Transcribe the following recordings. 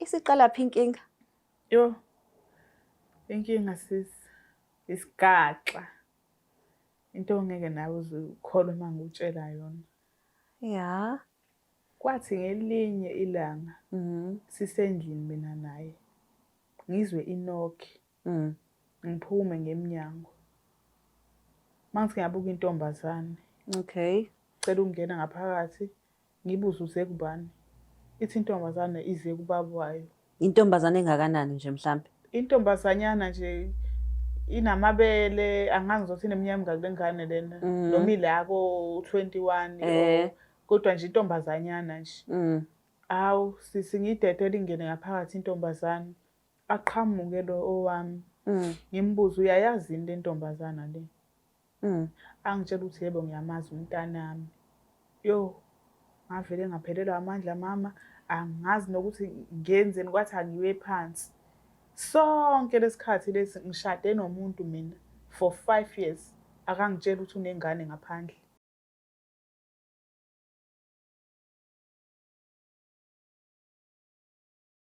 Isiqala phi inkinga? Yo, inkinga isigaxa. Into ongeke nawe uzukholwe uma ngikutshela yona. Ya. Kwathi ngelinye ilanga sisendlini mina naye. Ngizwe inokhi. Ngiphume ngemnyango. Manje ngiyabuka intombazane. Okay. Cela ukungena ngaphakathi. Ngibuza uze kubani. Ithi intombazane ize kubaba wayo. Intombazane engakanani nje mhlambe? Intombazanyana nje inamabele angazi ukuthi ineminyaka ngakule ngane lena noma ilako 21 kodwa nje intombazanyana nje. Awu singidedela ingene ngaphakathi intombazane aqhamuke lo owami. Ngimbuza uyayazi into lentombazana le. Angitshela ukuthi yebo ngiyamazi umntanami. Yo ngavele ngaphelelwa amandla mama angazi nokuthi ngenzeni kwathi angiwe phansi. Sonke lesikhathi lesi ngishade nomuntu mina for 5 years akangitshela ukuthi unengane ngaphandle.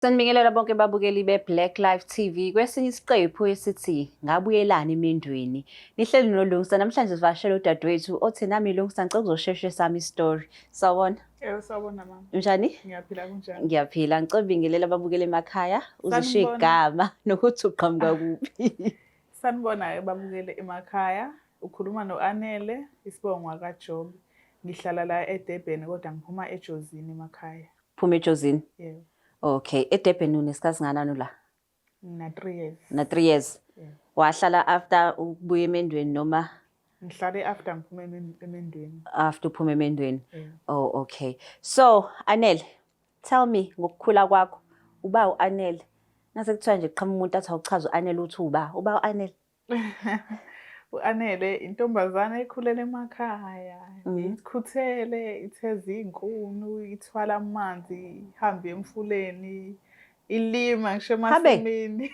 Sanibingelela bonke babukeli be-Black Life TV kwesinye isiqephu esithi ngabuyelana emendweni. Nihleli nolungisa namhlanje sivashela udadewethu othi nami lungisa ngicela ukuzosheshe sami story. Sawubona. Yebo sawubona mama. Njani? Ngiyaphila kunjani? Ngiyaphila. Ngicela ubingelela ababukeli emakhaya uzishiye igama nokuthi uqhamuka kuphi. Sanibona babukele emakhaya. Ukhuluma noAnele isibongo akaJob. Ngihlala la eDurban kodwa ngiphuma eJozini emakhaya. Phuma eJozini? Yebo. Okay, eDurban unesikhathi singanani la? Na 3 years. Na 3 years. Wahlala after ukubuya emendweni noma? Ngihlale after ngiphume emendweni. After uphuma emendweni. Oh, okay. So, Anele, tell me ngokukhula kwakho. Uba uAnele. Nase kuthiwa nje qhamuka umuntu athi awuchaza uAnele uthi uba uAnele. uAnele intombazana ekhulele emakhaya. Ikhuthele, itheza inkuni, ithwala amanzi, ihamba emfuleni, ilima ngisho emasimini.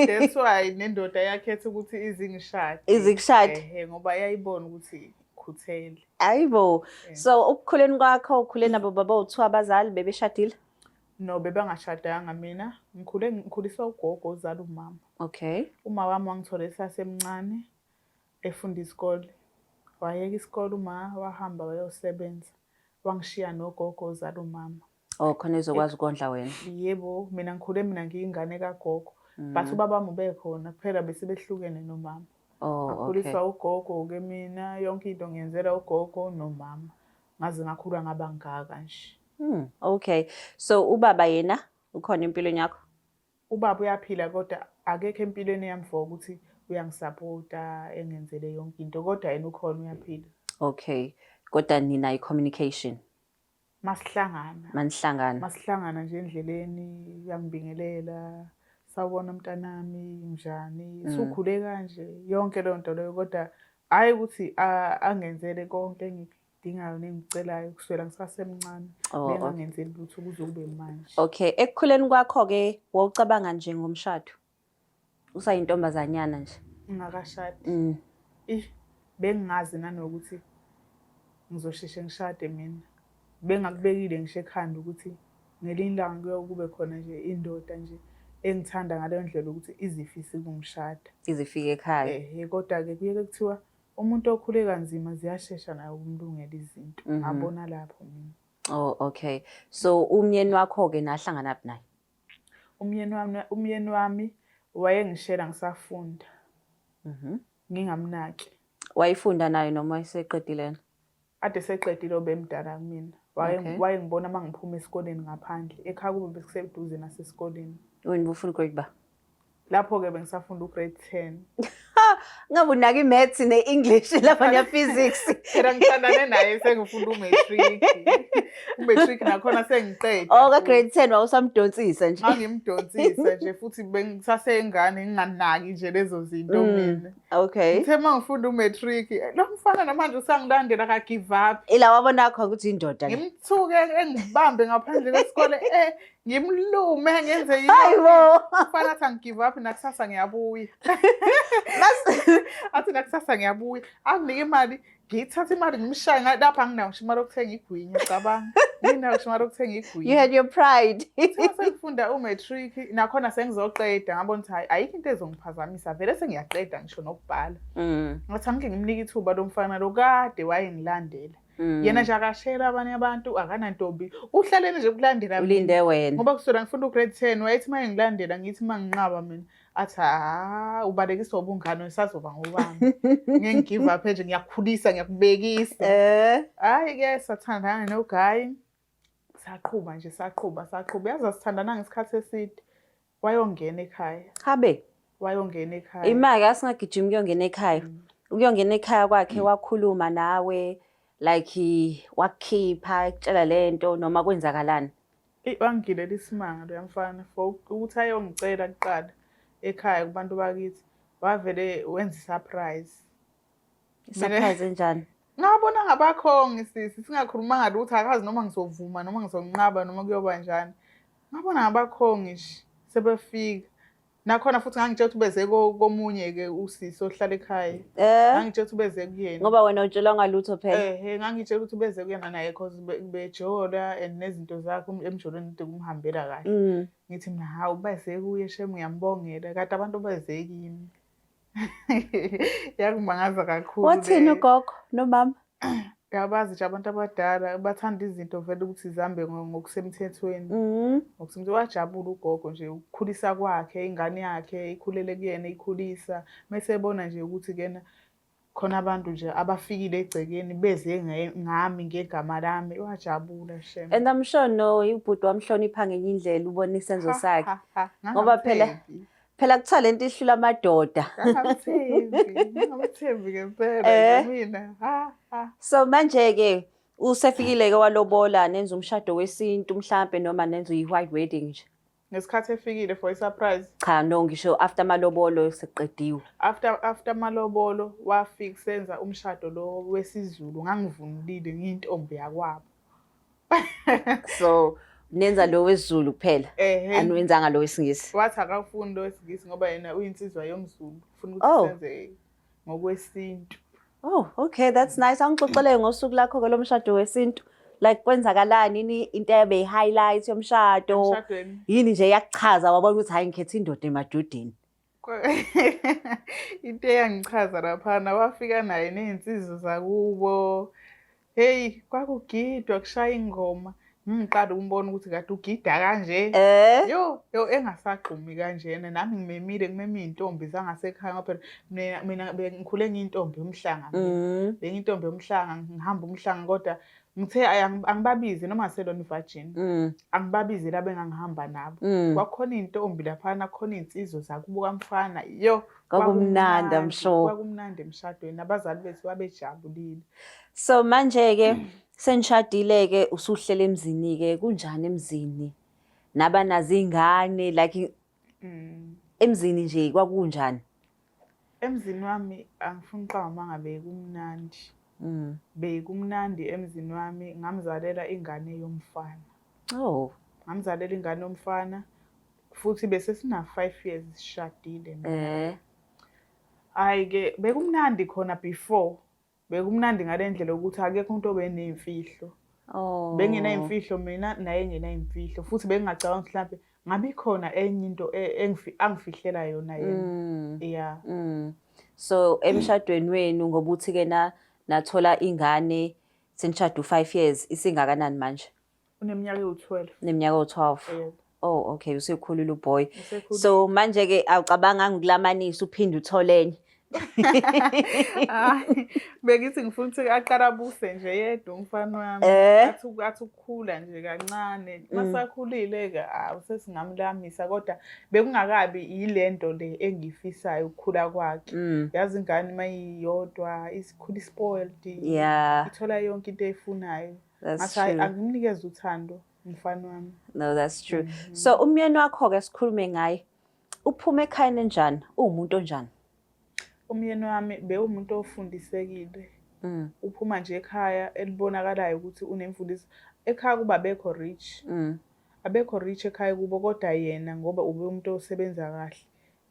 That's why nendoda yakhetha ukuthi izingishade. Izingishade. Ngoba yayibona ukuthi ikhuthele. Ayibo. So ukukhuleni kwakho ukhule nabo baba uthu abazali bebeshadile? No, bebangashadanga mina. Ngikhuliswa ugogo ozala umama. Okay. Uma wami wangithola esasemncane efunda isikole. Wayeka isikole uma wahamba wayosebenza. Wangishiya nogogo ozala umama. Oh, khona ezokwazi ukondla wena. Yebo, mina ngiyingane kagogo. But ubaba wami ubekhona kuphela bese behlukene nomama. Oh, okay. Ngakhuliswa ugogo ke mina yonke into ngiyenzela ugogo nomama. Ngaze ngakhula ngaba ngaka nje. Okay. So ubaba yena ukhona empilweni yakho? Ubaba uyaphila kodwa akekho empilweni yami for ukuthi uyangisupporta engenzele yonke into kodwa yena ukhona uyaphila. Okay. Kodwa nina i-communication? Masihlangana nje endleleni uyangibingelela. Sawubona mntanami njani? Sukhule kanje yonke leyo nto leyo kodwa hayi ukuthi angenzele konke engikudingayo nengicelayo kuswela ngisasemncane. Bengangenzeli lutho kuze kube manje. Okay, ekukhuleni kwakho ke wawucabanga nje ngomshado? Usayintombazanyana nje? Ngakashadi. Bengingazi nanokuthi ngizosheshe ngishade mina. Bengakubekile ngisho ekhanda ukuthi ngelinye ilanga kube khona nje indoda nje engithanda ngaleyo ndlela ukuthi izifise kumshada. Izifike ekhaya. Kodwa ke kuye kuthiwa umuntu okhule kanzima ziyashesha nayo ukumlungela izinto. Ngabona lapho mina. Oh, okay. So umyeni wakho ke nahlangana naphi naye? Umyeni wami wayengishela ngisafunda. Ngingamnaki. Wayifunda naye noma wayeseqedile? Ade seqedile obemdala kumina. Wayengibona mangiphuma esikoleni ngaphandle. Ekhaya kube bekuseduze nasesikoleni. Wena ufuna grade ba? Lapho ke bengisafunda ugrade 10. Ngabe unaka imaths ne-English lapha ne-physics. Phela ngithandane naye sengifunda umatric. Umatric nakhona sengiqede. Oh, ka grade 10 wawusamdonsisa nje. Ngangimdonsisa nje futhi bengisasengane nginganaki nje lezo zinto mina. Okay. Ngithe mangifunda umatric, lo mfana namanje usangilandela ka give up. Ila wabona akho ukuthi indoda. Ngimthuke engibambe ngaphandle kwesikole ngimlume ngenze yini. Hayibo. Mfana athi angigive up nakusasa ngiyabuya. Athi nakusasa ngiyabuya. Anginike imali ngithatha imali ngimshaye lapha anginawo ngisho imali yokuthenga igwinya cabanga. Nginawo ngisho imali yokuthenga igwinya. You had your pride. Sengifunda umatric nakhona sengizoqeda ngabona ukuthi hayi ayikho into ezongiphazamisa vele sengiyaqeda ngisho nokubhala. Ngathi angike ngimnike ithuba lomfana lo kade wayengilandela. Yena nje akashela abanye abantu akanantombi. Uhlalele nje ukulandela mina. Ulinde wena. Ngoba kusona ngifunda ugrade 10 wayethi mangilandela ngithi manginqaba mina. Athi ubalekisa ubungane usazoba ngobani. Ngeke give up nje ngiyakukhulisa ngiyakubekisa. Hayi ke sathandana no guy. Saqhuba nje saqhuba. Yazi sithandana ngesikhathi eside. Wayongena ekhaya. Habe. Wayongena ekhaya. Imake asingagijima kuyongena ekhaya. Ukuyongena ekhaya kwakhe wakhuluma nawe like wakhipha ekutshela lento noma kwenzakalani. Wangigilela isimanga lo yamfana for ukuthi ayongicela kuqala ekhaya kubantu bakithi. Wavele wenza surprise. Surprise enjani? Ngabona ngabakhongi sisi singakhulumanga lutho akazi noma ngizovuma noma ngizonqaba noma kuyoba njani. Ngabona ngabakhongi nje sebefika. Nakhona futhi ngangitshela ukuthi beze komunye ke usisi ohlala ekhaya. Ngangitshela ukuthi beze kuyena. Ngoba wena utshelwa ngalutho phela. Ngangitshela ukuthi beze kuyena naye because bejola and nezinto zakhe emjolweni kumhambela kahle. Ngithi mina hawu beze kuye shem ngiyambongela kade abantu beze kimi. Yakumangaza kakhulu. Wathini ugogo nomama? Yabazi nje abantu abadala bathanda izinto vele ukuthi zihambe ngokusemthethweni. Ngokusemthethweni wajabula ugogo nje ukukhulisa kwakhe ingane yakhe ikhulele kuyena ikhulisa. Mase ebona nje ukuthi kena khona abantu nje abafikile egcekeni beze ngami ngegama lami wajabula shem. And I'm sure no ubhuti wamhlonipha ngenye indlela ubona isenzo sakhe. Ngoba phela kuthiwa lento ihlula amadoda. Ngamathembi ngempela mina. So manje ke usefikile ke walobola nenza umshado wesintu mhlambe noma nenza i-white wedding nje. Ngesikhathi efikile for a surprise. Cha no ngisho after malobolo seqediwe. After malobolo wafika senza umshado lo wesiZulu ngangivunulile ngiyintombi yakwabo. So nenza lo wesiZulu kuphela anwenzanga lo wesingisi. Wathi akafuni lo wesingisi ngoba yena uyinsizwa yomZulu ufuna ukuthi senze ngokwesintu. Oh okay that's nice. Angixoxele ngosuku lakho ke lomshado wesintu. Like kwenzakalani ini into ebe highlight yomshado. Yini nje yakuchaza wabona ukuthi hayi ngikhetha indoda emadodeni. Into eyangichaza lapha wafika naye nezinsizwa zakubo. Hey kwakugidwa kushaya ingoma. Ngiqala umbona ukuthi kade ugida kanje. Yo engasaqhumi kanjena nami ngimemile ngimeme izintombi zangasekhaya ngoba phela mina bengikhule ngiyintombi yomhlanga. Bengiyintombi yomhlanga ngihamba umhlanga kodwa ngithe angibabizi noma selona virgin. Angibabizi la bengangihamba nabo. Kwakhona izintombi lapha nakhona insizwe zakubo kamfana. Yo kwakumnandi amsho. Kwakumnandi emshadweni abazali bethu babejabulile. So manje ke senishadile ke usuhlela emzini ke kunjani emzini? Naba nazi ingane like emzini nje kwakunjani? Emzini wami angifuni uqamba mangabe kumnandi. Bekumnandi emzini wami ngamzalela ingane yomfana. Oh, ngamzalela ingane yomfana futhi bese sina 5 years sishadile. Hayi ke bekumnandi khona before. Bekumnandi ngalendlela ukuthi akekho umuntu obenezimfihlo. Bengena imfihlo mina naye engena imfihlo futhi bengingacabanga mhlawumbe ngabe ikhona enye into angifihlela yona yena. Yeah. So emshadweni wenu ngoba uthi ke nathola ingane senishada 5 years isingakanani manje? Uneminyaka u12. Neminyaka u12. Oh okay usekhulile uboy. So manje ke awucabanga ngikulamanisa uphinde utholenye. Bengithi ngifuna ukuthi aqala buse nje yedwa umfana wami athi ukukhula nje kancane masakhulile ke usesingamlamisa kodwa bekungakabi yilento le engifisayo ukukhula kwakhe. Yazi ingane mayiyodwa isikhula spoiled ithola yonke into eyifunayo. Ngathi angimnikeze uthando umfana wami. No that's true. So umyeni wakho ke sikhulume ngaye. Uphuma ekhaya enjani? Umuntu onjani? Umyeni wami bewumuntu ofundisekile. Uphuma nje ekhaya elibonakalayo ukuthi unemfundiso. Ekhaya kuba abekho rich. Abekho rich ekhaya kubo kodwa yena ngoba ube umuntu osebenza kahle.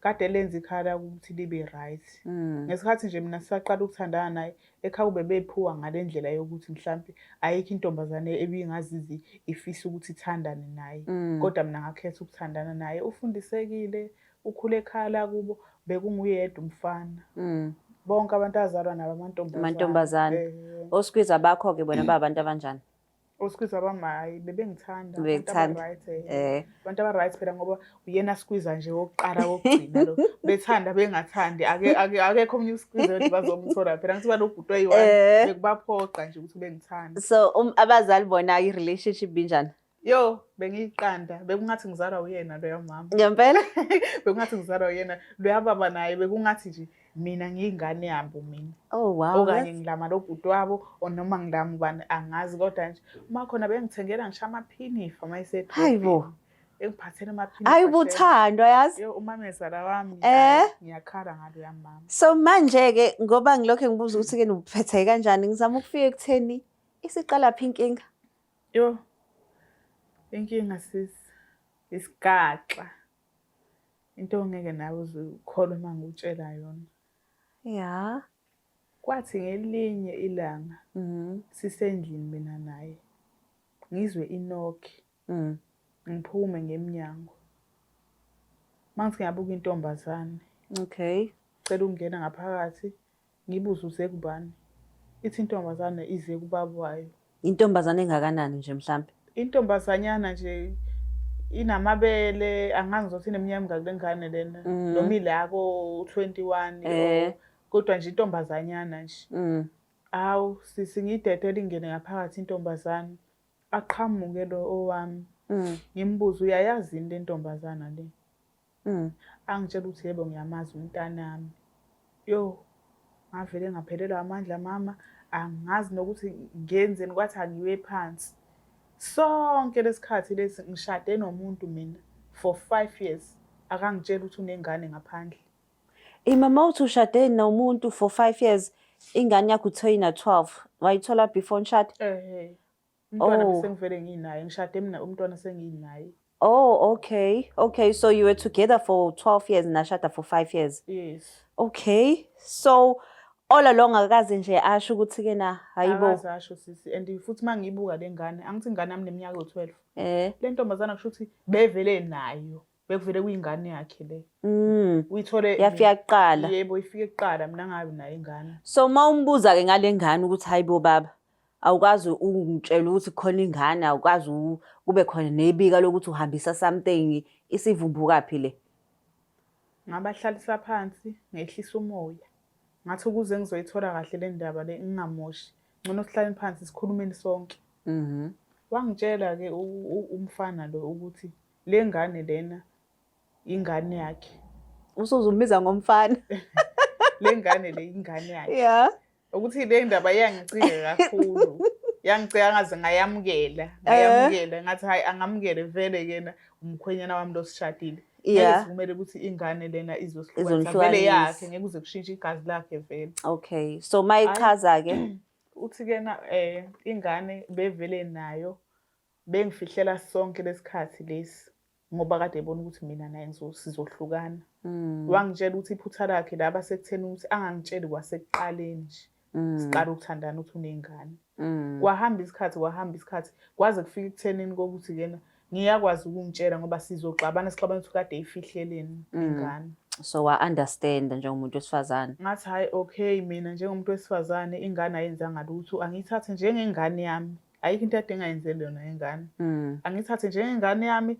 kade lenza ikhala ukuthi libe right. Ngesikhathi nje mina sisaqala ukuthandana naye, ekhaya kube bephuwa ngale ndlela yokuthi mhlampe ayikho intombazane ebingazizi ifisa ukuthi ithandane naye. Kodwa mina ngakhetha ukuthandana naye. Ufundisekile, ukhule ekhala kubo, bekunguye yedwa umfana. Bonke abantu azalwa nabo amantombazane. Osikwiza bakho-ke bona babantu abanjani? Osikwiza bamayi bebengithanda. Abantu aba-right phela ngoba uyena Skwiza nje wokuqala wokugcina lo. Bethanda bengathandi. Akekho omunye uSkwiza ukuthi bazomthola phela. Ngithi balobhuti oyi-1 bekubaphoqa nje ukuthi bengithanda. So abazali bona i-relationship binjani? Yo, bengiyiqanda. Bekungathi ngizalwa uyena loya mama. Ngempela? Bekungathi ngizalwa uyena. Loya baba naye bekungathi nje mina ngiyingane yabo mina. Oh wow. Okanye ngilama lobhuti wabo noma ngilama ubani angazi kodwa nje uma khona bengithengela ngisho amaphinifa mayisethi. Hayibo. Engiphathele amaphinifa. Ayibuthandwa yazi. Yo umamezala wami ngiyakhala ngalo yamama. So manje ke ngoba ngilokho ngibuza ukuthi ke uphethe kanjani ngizama ukufika ekutheni isiqala phi inkinga? Yo. Inkinga isigaxa. Into ongeke nawe uzukholwe mangutshela yona. Yeah. Kwathi ngelinye ilanga sisendlini mina naye. Ngizwe inokhi. Ngiphume ngemnyango. Manje ngiyabuka intombazane. Okay. Cela ukungena ngaphakathi. Ngibuza uze kubani. Ithi intombazane ize kubaba wayo. Intombazane engakanani nje mhlambe? Intombazanyana nje inamabele angazi ngizothi ineminyaka kule ngane lena. Noma ilako 21 kodwa nje intombazanyana nje. Awu sisi ngidedela ingene ngaphakathi intombazane. Aqhamuke lo owami. Ngimbuza uyayazi into entombazana le. Angitshela ukuthi yebo ngiyamazi umntanami. Yo ngavele ngaphelelwa amandla mama angazi nokuthi ngenzeni kwathi angiwe phansi. Sonke lesikhathi lesi ngishade nomuntu mina for 5 years akangitshela ukuthi unengane ngaphandle. Mama uthi ushade nomuntu for 5 years ingane yakho uthoyina 12 wayithola before nishade? Umntwana bese ngivele nginaye ngishade mina umntwana senginaye. Oh okay so you were together for 12 years nashada for 5 years? Yes. Okay so all along akaze nje asho ukuthi ke na hayibo. Akazasho sisi and futhi mangiyibuka lengane angithi ingane yami neminyaka yo12. Le ntombazana kusho ukuthi bevele nayo bekuvele kuyingane yakhe le. Uyithole yafika kuqala. Yebo ifike kuqala mina ngabe nayo ingane. So mawumbuza ke ngale ngane ukuthi hayibo baba awukazi ungitshela ukuthi khona ingane awukazi kube khona nebika lokuthi uhambisa something isivumbuka phi le? Ngabahlalisa phansi ngehlisa umoya. Ngathi ukuze ngizoyithola kahle le ndaba le ngingamoshi. Ngcono sihlale phansi sikhulumeni sonke. Wangitshela ke umfana lo ukuthi le ngane lena ingane yakhe. Usuzumiza ngomfana. Le ngane le ingane yakhe. Yeah. Ukuthi le ndaba iyangicika kakhulu. Yangicika ngaze ngayamukela ngathi hayi angamukele vele kena umkhwenyana wami lo sishadile. Kumele ukuthi ingane lena izohlukanisa vele yakhe ngeke kuze kushintshe igazi lakhe vele. Okay so mayichaza ke uthi kena ingane bevele nayo bengifihlela sonke lesikhathi lesi ngoba kade ebona ukuthi mina naye sizohlukana. Wangitshela ukuthi iphutha lakhe laba sekutheni ukuthi angangitsheli kwasekuqaleni nje. Siqala ukuthandana uthi unengane. Kwahamba isikhathi kwaze kufika ekuthenini kokuthi kena ngiyakwazi ukungitshela ngoba sizoxabana sixabana ukuthi kade ifihleleni ingane. So wa understand njengomuntu wesifazane. Ngathi hayi okay mina njengomuntu wesifazane ingane ayenzanga lutho angiyithathe njengengane yami. Ayikho into ade engayenzeli yona ingane. Angithathe njengengane yami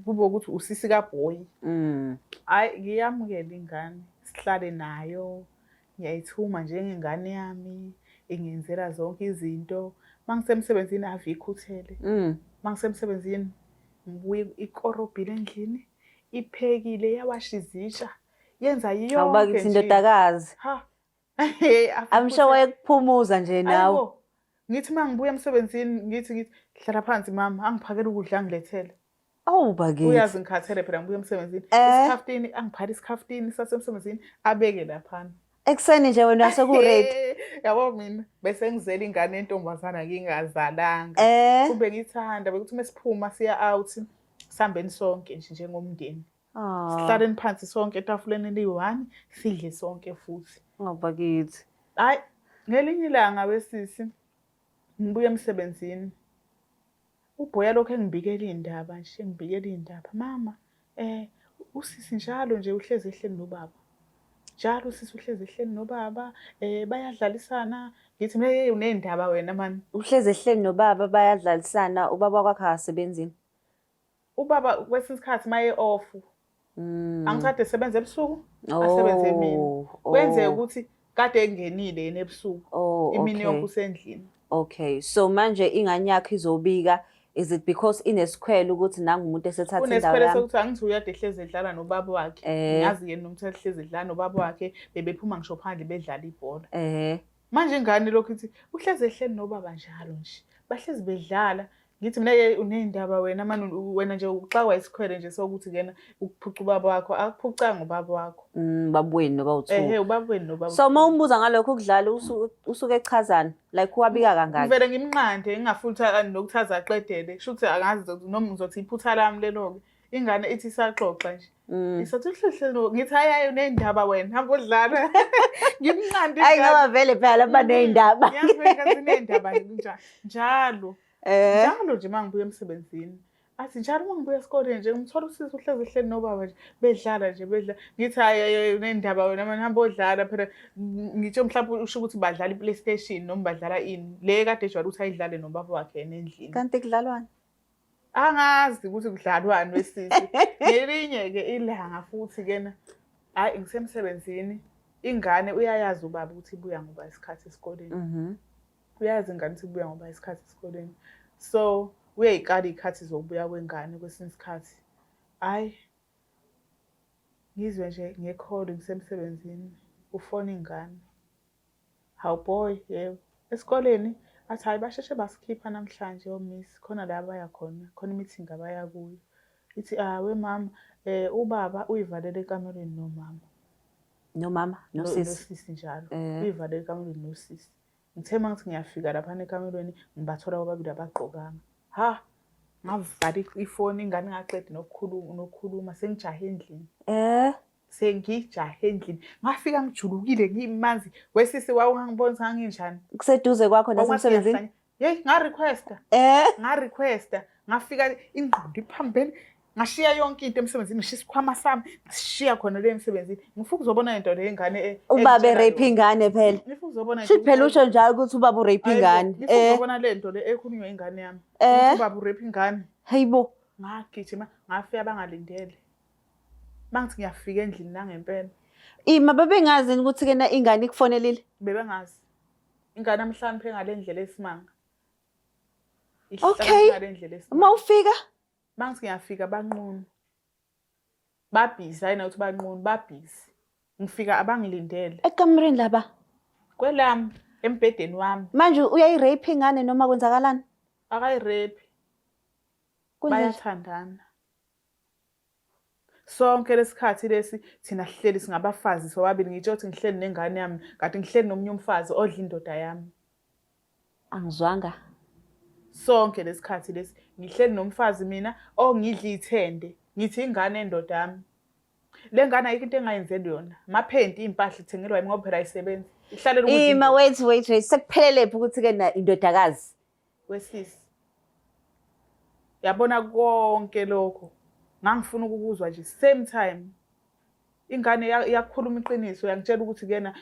kube ukuthi usisi kaBoy. Hayi ngiyamukela ingane sihlale nayo. Ngiyayithuma njengengane yami ingenzela zonke izinto. Mangisemsebenzini avikhuthele. Mangisemsebenzini ngibuye ikorobhile endlini iphekile yawashizisha yenza yonke nje. Awubakithi indodakazi. Ha. Amsho wayekuphumuza nje nawe. Ngithi mangibuya emsebenzini ngithi hlala phansi mama angiphakela ukudla angilethele. Awubakithi. Uyazi ngikhathele phela ngibuya emsebenzini. Isikhaftini angiphatha isikhaftini sasemsebenzini abeke lapha. Ekseni nje wena wasekuredi. Yabo mina bese ngizela ingane entombazana ngingazalanga. Kube ngithanda bekuthi mesiphuma siya out sihambeni sonke nje njengomndeni. Sihlaleni phansi sonke etafuleni eliyi-1 sidle sonke futhi. Bakithi. Hayi, ngelinye ilanga wesisi ngibuye emsebenzini. Ubhoya lokho engibikela iy'ndaba nje, engibikela iy'ndaba. Mama, usisi njalo nje uhlezi ehleli nobaba. Njalo usisi uhlezi ehleli nobaba, bayadlalisana. Ngithi uney'ndaba wena mani. Uhlezi ehleli nobaba bayadlalisana, ubaba wakho akasebenzini. Ubaba kwesinye isikhathi maye off. Angithade esebenza ebusuku, asebenze emini. Kwenzeka ukuthi kade engenile yena ebusuku. Imini yonke usendlini. Okay, so manje ingane yakho izobika, is it because inesikhwele ukuthi nangu umuntu esethatha indawo yami? Unesikhwele sokuthi angithi uyade ehlezi edlala nobaba wakhe. Ngazi yena nomuntu ehlezi edlala nobaba wakhe, bebephuma ngisho phandle bedlala ibhola. Manje ingane lokhu ithi uhlezi ehleli nobaba njalo nje. Bahlezi bedlala. Ngithi mina uney'ndaba wena mani, wena nje uxakwa isikhwele nje sokuthi kena ukuphuca ubaba wakho. Akuphucanga ubaba wakho. Babweni noba-2. Ubabweni noba-2. So uma umbuza ngalokho ukudlala usuke echazana, like wabika kangaki? Ngivele ngimnqande ngingafuni nokuthi aze aqedele. Kusho ukuthi angazi noma ngizothi iphutha lami lelo-ke. Ingane ithi isaxoxa nje. Isathi uhlehlo ngithi hayi uney'ndaba wena hamba udlala. Ngimnqande. Hayi ngoba vele phela laba ney'ndaba. Ngiyazwe ney'ndaba njalo. Njalo nje uma ngibuya emsebenzini. Athi njalo uma ngibuya esikoleni nje ngimthola usisi uhlezi ehleli nobaba nje bedlala nje bedlala. Ngithi hayi uney'ndaba wena mani hamba odlala phela. Ngitsho mhlawumbe usho ukuthi badlala i-PlayStation noma badlala ini. Le kade ejwayele ukuthi ayidlale nobaba wakhe yena endlini. Kanti kudlalwane? Angazi ukuthi kudlalwane wesisi. Ngelinye-ke ilanga futhi kena. Hayi ngisemsebenzini. Ingane uyayazi ubaba ukuthi ibuya ngoba isikhathi esikoleni. Uyazi ingane ukuthi ibuya ngoba isikhathi esikoleni. So uyayikala iy'khathi zokubuya kwengane kwesinye isikhathi. Hayi ngizwe nje ngekholi ngisemsebenzini ufona ingane. Hawu boy, yebo. Esikoleni athi hayi basheshe basikhipha namhlanje omisi. Khona la baya khona. Khona i-meeting abaya kuyo. Ithi we mama, ubaba uyivalele ekamereni nomama. Nomama? Nosisi? Nosisi njalo. Uyivalele ekamereni nosisi. Ngithe uma ngithi ngiyafika laphana ekamerweni ngibathola bobabili abagqokanga. Ngavala ifoni ingane ingaqedi nokukhuluma sengijahe endlini. Sengijahe endlini. Ngafika ngijulukile ngimanzi. Wesisi wawungangiboni nganginjani? Kuseduze kwakho nasemsebenzini? Yeyi nga-requesta. Nga-requesta. Ngafika ingqondo iphambili. Ngashiya yonke into emsebenzini, ngishiya isikhwama sami, ngishiya khona le emsebenzini. Ngifuna ukuzobona into le ingane ubaba erape ingane phela. Ngifuna ukuzobona Shuthi phela usho njalo ukuthi ubaba urape ingane. Ngifuna ukuzobona le nto le ekhulunywa ingane yami. Ubaba urape ingane. Hayibo. Ngagijima, ngafika bangalindele. Bangithi ngiyafika endlini nangempela. Ima babengazi ukuthi kena ingane ikufonelile? Bebengazi. Ingane amhlanje ngale ndlela esimanga. Okay. Uma ufika Bangithi ngiyafika banqunu. Babhizi ayina ukuthi banqunu babhizi. Ngifika abangilindele. Ekamereni laba? Kwelami embhedeni wami. Manje uyayirape ingane noma kwenzakalani? Akayirape. Bayathandana. Sonke lesikhathi lesi thina sihleli singabafazi sobabili. Ngitsho ukuthi ngihleli nengane yami kanti ngihleli nomunye umfazi odla indoda yami. Angizwanga. Sonke lesikhathi lesi ngihleli nomfazi mina ongidla ithende. Ngithi ingane endoda yami. Le ngane ayikho into engayenzeli yona. Maphenti impahla ithengelwa yimi ngoba phela ayisebenzi. Ihlalela ukuthi Ima wait. Sekuphelele ukuthi ke na indodakazi. Wesisi. Yabona konke lokho. Ngangifuna ukukuzwa nje same time. Ingane iyakhuluma iqiniso yangitshela ukuthi kena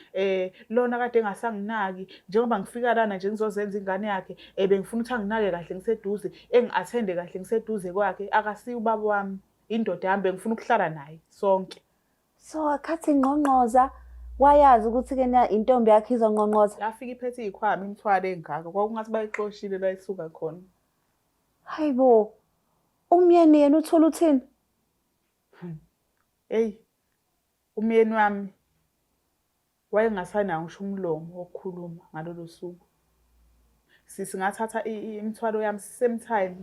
lona kade engasanginaki njengoba ngifika lana nje ngizozenza ingane yakhe bengifuna ukuthi anginake kahle ngiseduze engi-athende kahle ngiseduze kwakhe akasiyi ubaba wami indoda yami bengifuna ukuhlala naye sonke. So akhathi ngqongqoza wayazi ukuthi kena intombi yakhe izongqongqoza. Yafika iphethe izikhwama imithwalo engaka kwakungathi bayixoshile la isuka khona. Hayibo. Umyeni yena uthola uthini? Hey. Umyeni wami wayengasanayo ngisho umlomo wokukhuluma ngalolu suku. Sisi ngathatha imithwalo yami same time.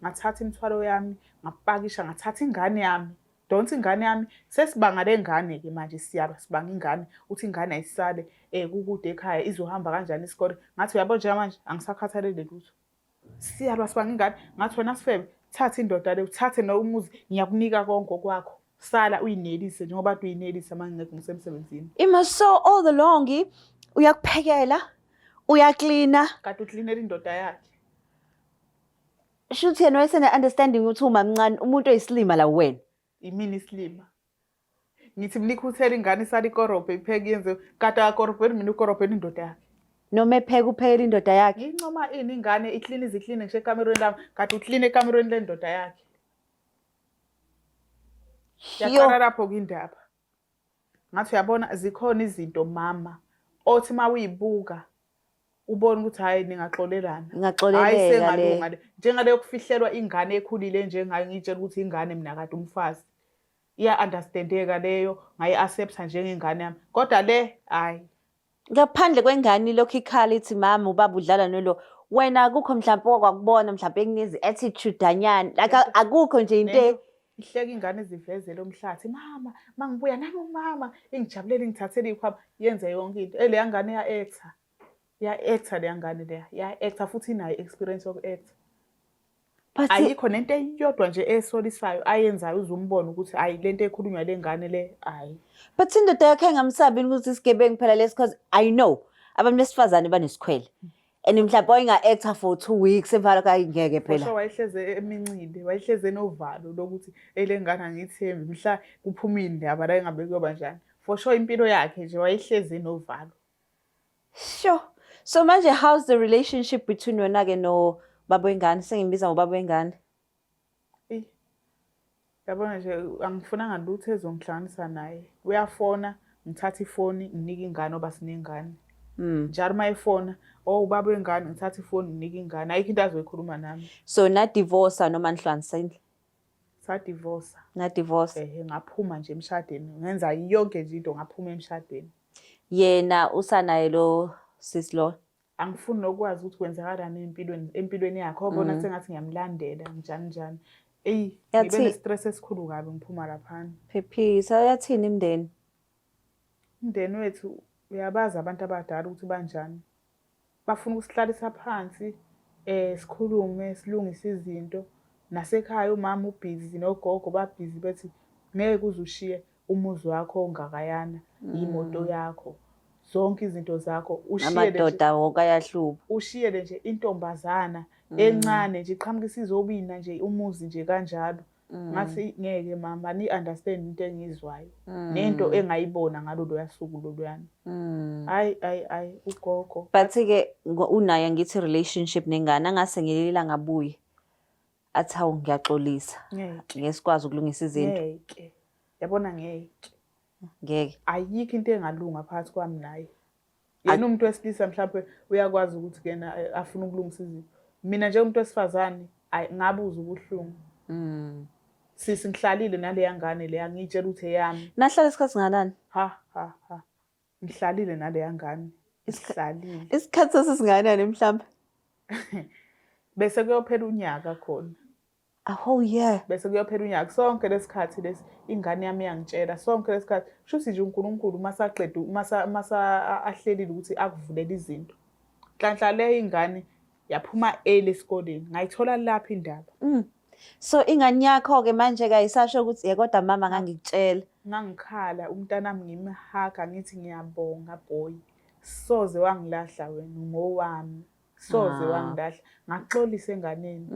Ngathatha imithwalo yami ngapakisha ngathatha ingane yami. Don't ingane yami sesibanga lengane ke manje siyaba sibanga ingane uthi ingane ayisale kukude ekhaya izohamba kanjani isikole. Ngathi uyabo nje manje angisakhathalele lutho. Siyaba sibanga ingane ngathi wena Sifebe thatha indoda le uthathe no umuzi ngiyakunika konke kwakho. sala uyinelise njengoba kade uyinelise manje ngeke ngisemsebenzini. So all the long uyakuphekela, uyaklina. Kade uklinela indoda yakhe. Shuthi yena wayesena understanding ukuthi uma mncane umuntu oyisilima la wena. Imini isilima. Ngithi mnikhuthela ingane isala ikorobhe ipheke yenze kade akorobheni mina ukorobheni indoda yakhe. Noma epheka uphekela indoda yakhe. Ngincoma ini ingane iklina izikline ngisho ekamerweni lami kade ukline ekamerweni lendoda yakhe. Yaqala lapho kwindaba. Ngathi uyabona zikhona izinto mama othi mawuyibuka ubone ukuthi hayi ningaxolelana. Ngaxoleleka le. Njengale yokufihlelwa ingane ekhulile njengayo ngitshela ukuthi ingane mina kade umfazi. Iya understandeka leyo ngayi accepta njengengane yami. Kodwa le hayi. Ngaphandle kwengane lokho ikhala ithi mama ubaba udlala nolo. Wena akukho mhlawumbe okwakubona mhlawumbe ekunezi attitude anyana. Like akukho nje into ihleka ingane ezivezele omhlathi mama mangibuya nami umama engijabulele ngithathele ikhwama yenze yonke into le ngane ya-actor le ngane le ya-actor futhi inayo experience yoku-actor. Ayikho nento eyodwa nje esolisayo ayenzayo uzumbona ukuthi hayi lento ekhulunywa le ngane le hayi. But indoda yakhe engamsabi ukuthi isigebengu phela lesi because I know abantu besifazane banesikhwele. And mhlawumbe wayinga-actor for 2 weeks evala kayingeke phela. Kusho wayehleze emincile, wayehleze novalo lokuthi ele ngane angithembi mhla kuphuma indaba la engabe kuyoba njani. For sure impilo yakhe nje wayehleze novalo. Sure. So manje how's the relationship between wena ke no baba wengane? Sengimbiza ngobaba wengane. Yabona nje angifunanga lutho ezongihlanganisa naye. Uyafona, ngithatha ifoni, nginika ingane oba sinengane. Njalo mayefona, ubaba wengane ngithatha ifoni nginika ingane. Ayikho into azoyikhuluma nami. So na divorce noma nihlanganisile? Sa divorce. Na divorce. Ngaphuma nje emshadweni. Ngenza yonke nje into ngaphuma emshadweni. Yena usanaye lo sis lo. Angifuni nokwazi ukuthi kwenzakalani empilweni yakhe. Ubona sengathi ngiyamlandela njani. Ngibe ne-stress esikhulu kabi ngiphuma laphana. Phephisa yathini imndeni? Umndeni wethu uyabaza abantu abadala ukuthi banjani. Bafuna ukusihlalisa phansi sikhulume silungise izinto. Nasekhaya umama ubhizi nogogo babhizi bethi ngeke uzushiye umuzi wakho ongakayana, imoto yakho, zonke izinto zakho ushiye amadoda wonke ayahluba. Ushiyele nje intombazana encane nje iqhamuka isizobina nje umuzi nje kanjalo. Ngathi ngeke mama ni understand into engizwayo nento engayibona ngalolu yasuku loluyana. Hayi ugogo. But ke unaye ngithi relationship nengane angase ngelila ngabuye. Athi hawu ngiyaxolisa. Ngeke sikwazi ukulungisa izinto. Ngeke. Yabona ngeke. Ngeke. Ayikho into engalunga phakathi kwami naye. Yena umuntu wesilisa mhlawumbe uyakwazi ukuthi kena afuna ukulungisa izinto. Mina nje umuntu wesifazane ngabuza ubuhlungu. Sisi ngihlalile nale ngane le angitshela ukuthi eyami. Nahlala isikhathi singanani? Ha. Ngihlalile nale ngane. Isihlalile. Isikhathi sesinganani mhlawumbe? Bese kuyophela unyaka khona. A whole year. Bese kuyophela unyaka sonke lesikhathi lesi ingane yami yangitshela sonke lesikhathi shuthi nje uNkulunkulu masaqeda masa ahlelile ukuthi akuvulela izinto. Nhlanhla le ingane yaphuma esikoleni ngayithola lapha indaba. So ingane yakho ke manje kayisasho ukuthi kodwa mama ngangikutshela. Ngangikhala umntanami ngimhaga ngithi ngiyabonga boy. Soze wangilahla wena ngowami. Soze wangilahla. Ngaxolisa enganeni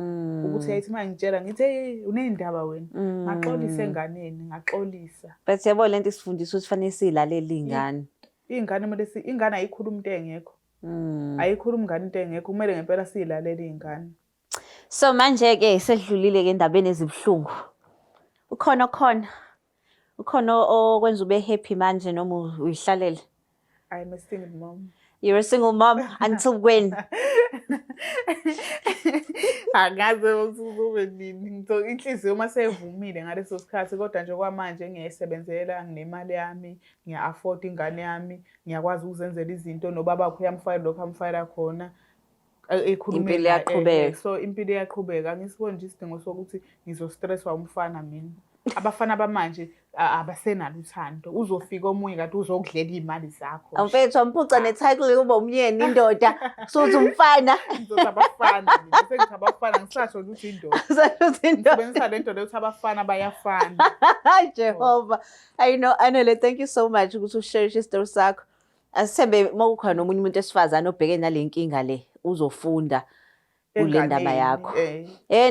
ukuthi yayithi mangitshela ngithi hey unendaba wena. Ngaxolisa enganeni, ngaxolisa. But yabo lento isifundisa ukuthi fanele silalela ingane. Ingane manje ingane ayikhuluma into engekho. Ayikhuluma ingane into engekho kumele ngempela silalela ingane. So manje ke sedlulile ke endabeni ezibhlungu. Ukhona okwenza ube happy manje noma uyihlalele? I'm a single mom. You're a single mom until when? Angaze ukuzube nini. Ngitho inhliziyo mase evumile ngaleso sikhathi kodwa nje kwamanje ngiyayisebenzela nginemali yami, ngiya-afford ingane yami, ngiyakwazi ukuzenzela izinto nobaba wakho uyamfayela lokho amfayela khona. Impilo iyaqhubeka. So impilo iyaqhubeka. Ngisibona nje isidingo sokuthi ngizostresswa umfana mina. abafana bamanje abasenalo uthando. Uzofika omunye kanti uzokudlela iy'mali zakho. Mfethu wampuca ne-title kuba umyeni indoda. Suthi umfana. Ngizothi abafana. Sengithi abafana ngisasho ukuthi indoda. Sathi indoda. Ngisebenzisa le nto le ukuthi abafana bayafana. Hayi Jehova. Anele, thank you so much ukuthi ushare isitori sakho. Asithembe mawukhona nomunye umuntu esifazane obhekene nale nkinga le uzofunda kule ndaba yakho.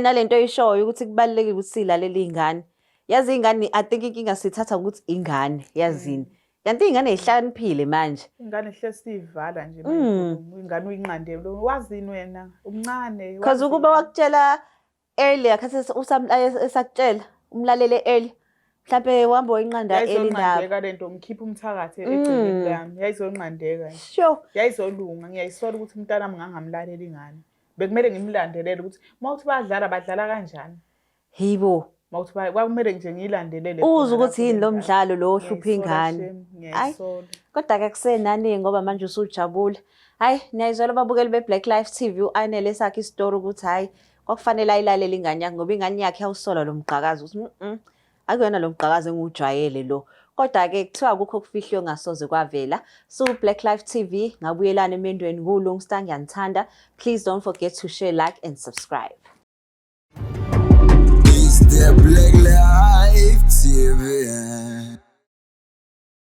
Nalento oyishoyo ukuthi kubalulekile ukuthi silalele iy'ngane. Yazi iy'ngane, I think inkinga sithatha ukuthi ingane, yazini. Kanti iy'ngane y'hlakaniphile manje. Ingane hlezi siyivala nje. Ingane uyinqandele. Wazini wena? Umncane. Because ukuba wakutshela earlier, khathi esakutshela, umlalele early. Mhlawumbe wahamba wayinqanda early ndaba. Yayizonqandeka lento, ngikhipha umthakathi egcineni lami. Yayizonqandeka. Sure. Yayizolunga. Ngiyayisola ukuthi umntana ngangamlalela ingane. Bekumele ngimlandelele ukuthi mawuthi badlala kanjani. Hibo. Mawuthi kwakumele nje ngiyilandelele. Uze ukuthi yini lo mdlalo lo ohlupha ingane. Ngiyayisola. Kodwa-ke akusenaningi ngoba manje usujabula. Hayi, niyayizwela ababukeli be-Black Life TV u-Anele sakhe isitori ukuthi hayi, kwakufanele ayilalele ingane yakhe ngoba ingane yakhe yawusola lo mgqakazi ukuthi akuyona lo mgqakazi engiwujwayele lo. Kodwa-ke kuthiwa akukho okufihlwe ongasoze kwavela. So Black Life TV ngabuyelana emendweni nguLungstar, ngiyanithanda. Please don't forget to share, like and subscribe. It's the Black Life TV.